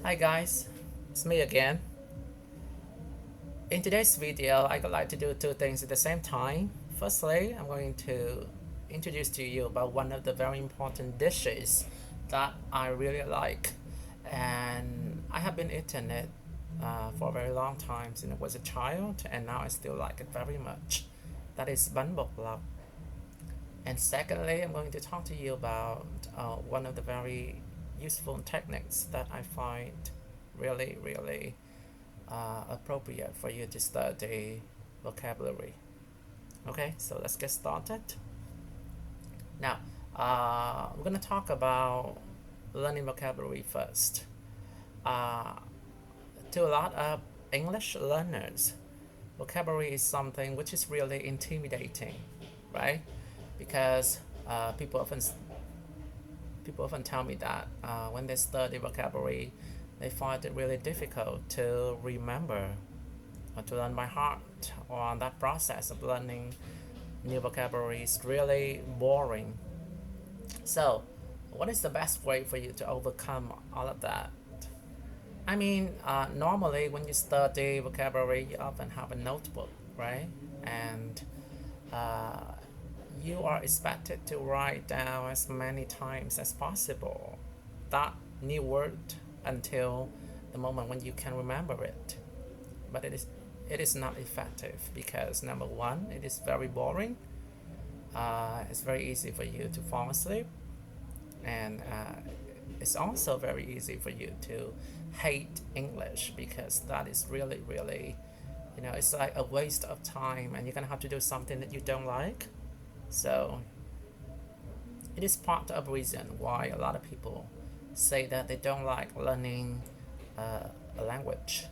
Hi guys, it's me again. In today's video, I would like to do two things at the same time. Firstly, I'm going to introduce to you about one of the very important dishes that I really like, and I have been eating it for a very long time since I was a child, and now I still like it very much. That is bánh bột lọc. And secondly, I'm going to talk to you about one of the very useful techniques that I find really appropriate for you to study vocabulary. Okay, so let's get started. Now, we're going to talk about learning vocabulary first. To a lot of English learners, vocabulary is something which is really intimidating, right? Because people often tell me that when they study vocabulary, they find it really difficult to remember or to learn by heart, or that process of learning new vocabulary is really boring. So, what is the best way for you to overcome all of that? I mean, normally when you study vocabulary, you often have a notebook, right? And uh, you are expected to write down as many times as possible that new word until the moment when you can remember it. But it is not effective because number one, it is very boring. It's very easy for you to fall asleep, and it's also very easy for you to hate English because that is really, it's like a waste of time, and you're gonna have to do something that you don't like. So it is part of the reason why a lot of people say that they don't like learning a language.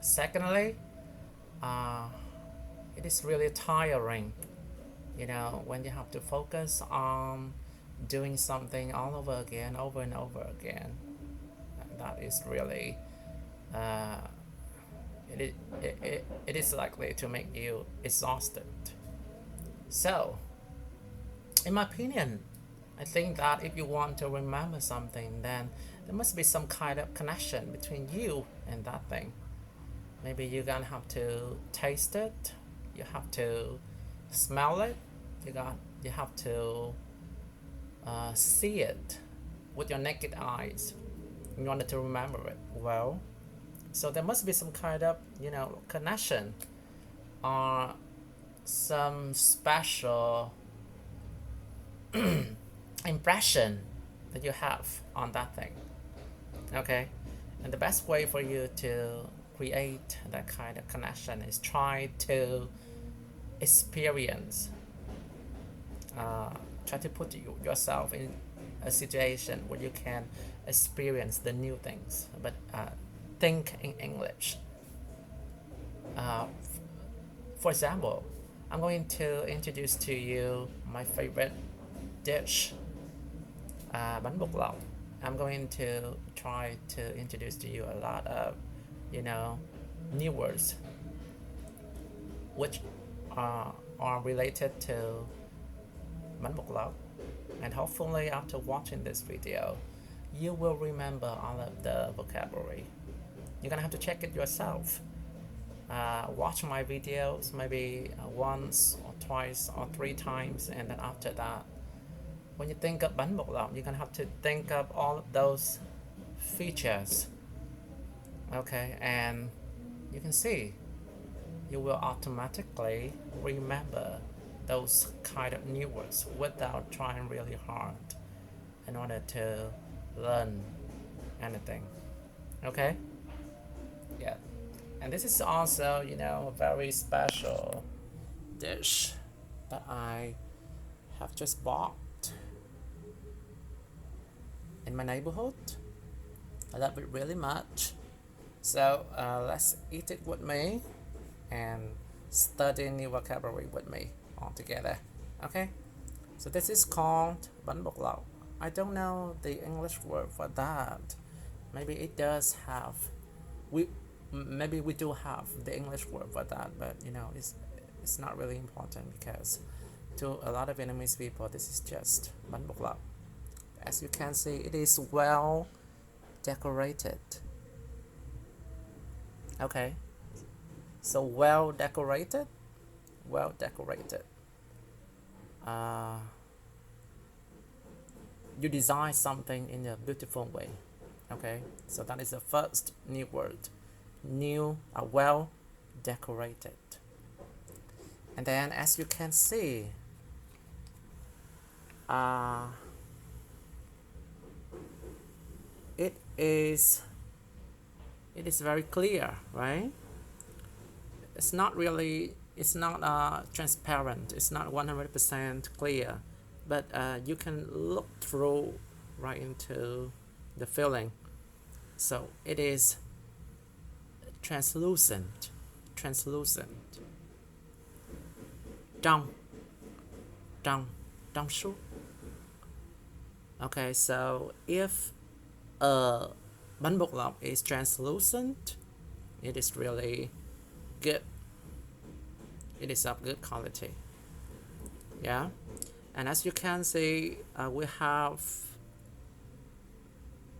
Secondly, uh, it is really tiring, when you have to focus on doing something all over again, over and over again. That is really, uh, it is likely to make you exhausted. So, in my opinion, I think that if you want to remember something, then there must be some kind of connection between you and that thing. Maybe you're gonna have to taste it, you have to smell it, you have to see it with your naked eyes in order to remember it well. So there must be some kind of connection or some special impression that you have on that thing. Okay, and the best way for you to create that kind of connection is try to experience, uh, try to put yourself in a situation where you can experience the new things, but think in English. uh, for example, I'm going to introduce to you my favorite dish, bánh bột lọc. I'm going to try to introduce to you a lot of, new words which are related to bánh bột lọc. And hopefully after watching this video, you will remember all of the vocabulary. You're gonna have to check it yourself. Watch my videos maybe once or twice or three times, and then after that, when you think of bánh bột lọc, you're gonna have to think of all of those features. Okay, and you can see you will automatically remember those kind of new words without trying really hard in order to learn anything. Okay? Yeah. And this is also, a very special dish that I have just bought in my neighborhood. I love it really much. So let's eat it with me and study new vocabulary with me all together. Okay? So this is called bánh bột lọc. I don't know the English word for that. Maybe it does have. Maybe we do have the English word for that, but it's not really important because to a lot of Vietnamese people, this is just bánh bột lọc. As you can see, it is well decorated Okay, so well decorated, well decorated. Uh, you design something in a beautiful way. Okay, so that is the first new word. New, well decorated. And then as you can see, it is very clear, right? It's not really, it's not transparent, it's not 100% clear, but you can look through right into the feeling. So it is translucent, translucent. Trong, trong suốt. Okay, so if bánh bột lọc is translucent, it is really good. It is of good quality. Yeah, and as you can see, we have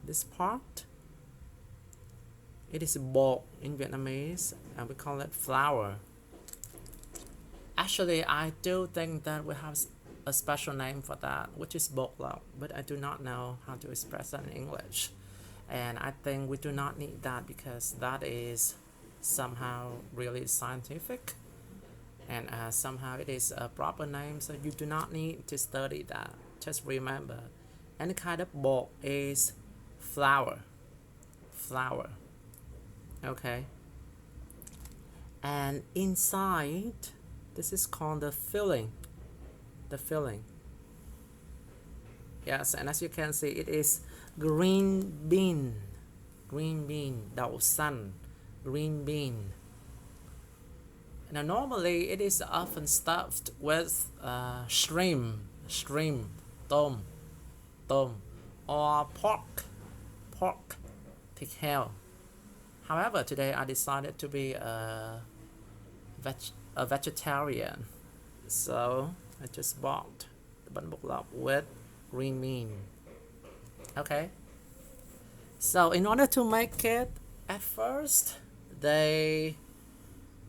this part. It is bột in Vietnamese, and we call it flour. Actually, I do think that we have a special name for that, which is bột lọc, but I do not know how to express that in English. And I think we do not need that because that is somehow really scientific, and somehow it is a proper name, so you do not need to study that. Just remember, any kind of bột is flour. Flour. Okay. And inside, this is called the filling. The filling. Yes, and as you can see, it is green bean. Green bean, đậu xanh, green bean. Now normally it is often stuffed with shrimp, tôm, or pork, thịt heo. However, today I decided to be a vegetarian, so I just bought the bánh bột lọc with green bean. Okay. So in order to make it, at first they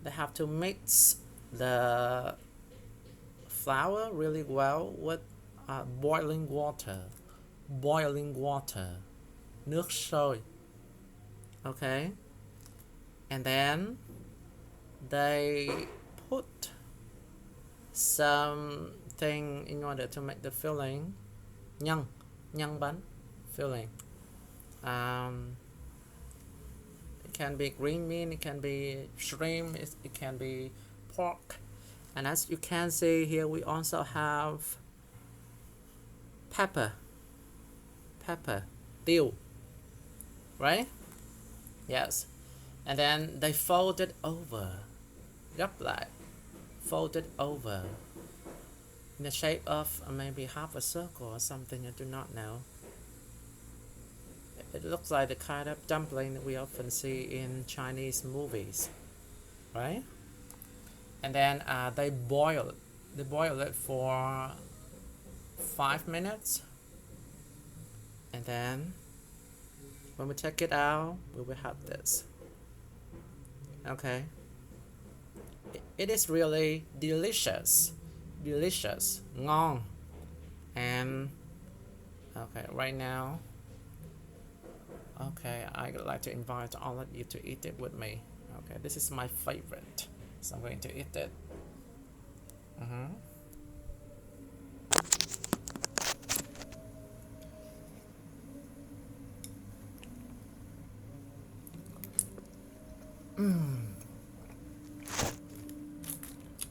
have to mix the flour really well with boiling water. Nước sôi. Okay. And then they put something in order to make the filling. Nhân bánh filling. It can be green bean, it can be shrimp, it can be pork. And as you can see here, we also have pepper, tiêu, right? Yes. And then they fold it over, gấp lại, fold it over in the shape of maybe half a circle or something, I do not know. It looks like the kind of dumpling that we often see in Chinese movies, right? And then they boil it for 5 minutes, and then when we take it out, we will have this. Okay. It is really delicious, ngon. And okay, right now, okay, I would like to invite all of you to eat it with me. Okay, this is my favorite, so I'm going to eat it.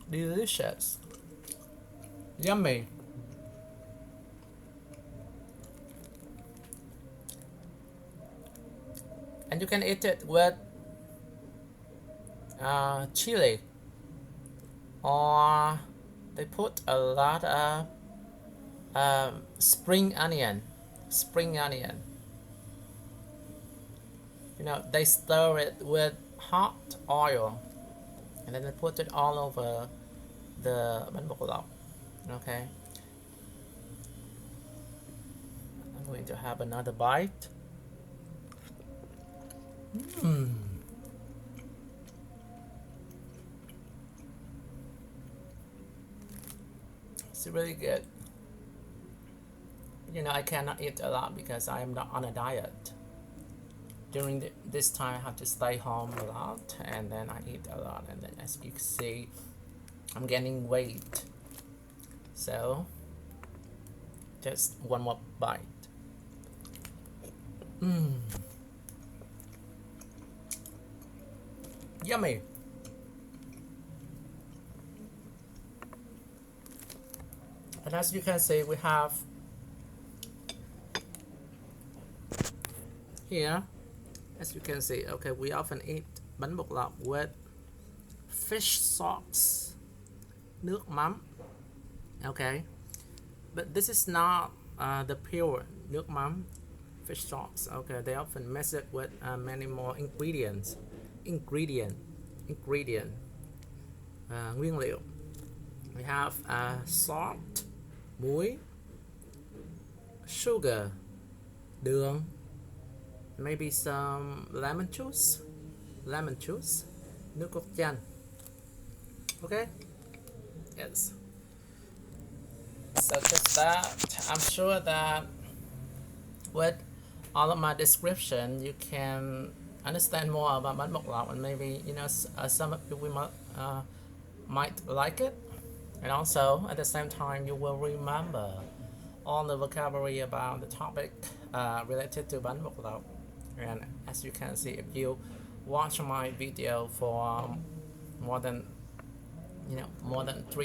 Delicious, yummy. And you can eat it with chili, or they put a lot of spring onion. You know, they stir it with hot oil, and then they put it all over the bánh bột lọc. Okay, I'm going to have another bite. It's really good. You know, I cannot eat a lot because I am not on a diet. During this time, I have to stay home a lot, and then I eat a lot, and then as you can see, I'm gaining weight. So, just one more bite. Yummy. And as you can see, we have here, as you can see, okay, we often eat bánh bột lọc with fish sauce, nước mắm. Okay, but this is not the pure nước mắm, fish sauce. Okay, they often mix it with many more ingredients. Nguyên liệu. We have salt, muối, sugar, đường, maybe some lemon juice, nước cốt chanh. Okay, yes. So just that, I'm sure that with all of my description, you can understand more about bánh bột lọc, and maybe, you know, some of you might like it, and also at the same time you will remember all the vocabulary about the topic related to bánh bột lọc. And as you can see, if you watch my video for more than 3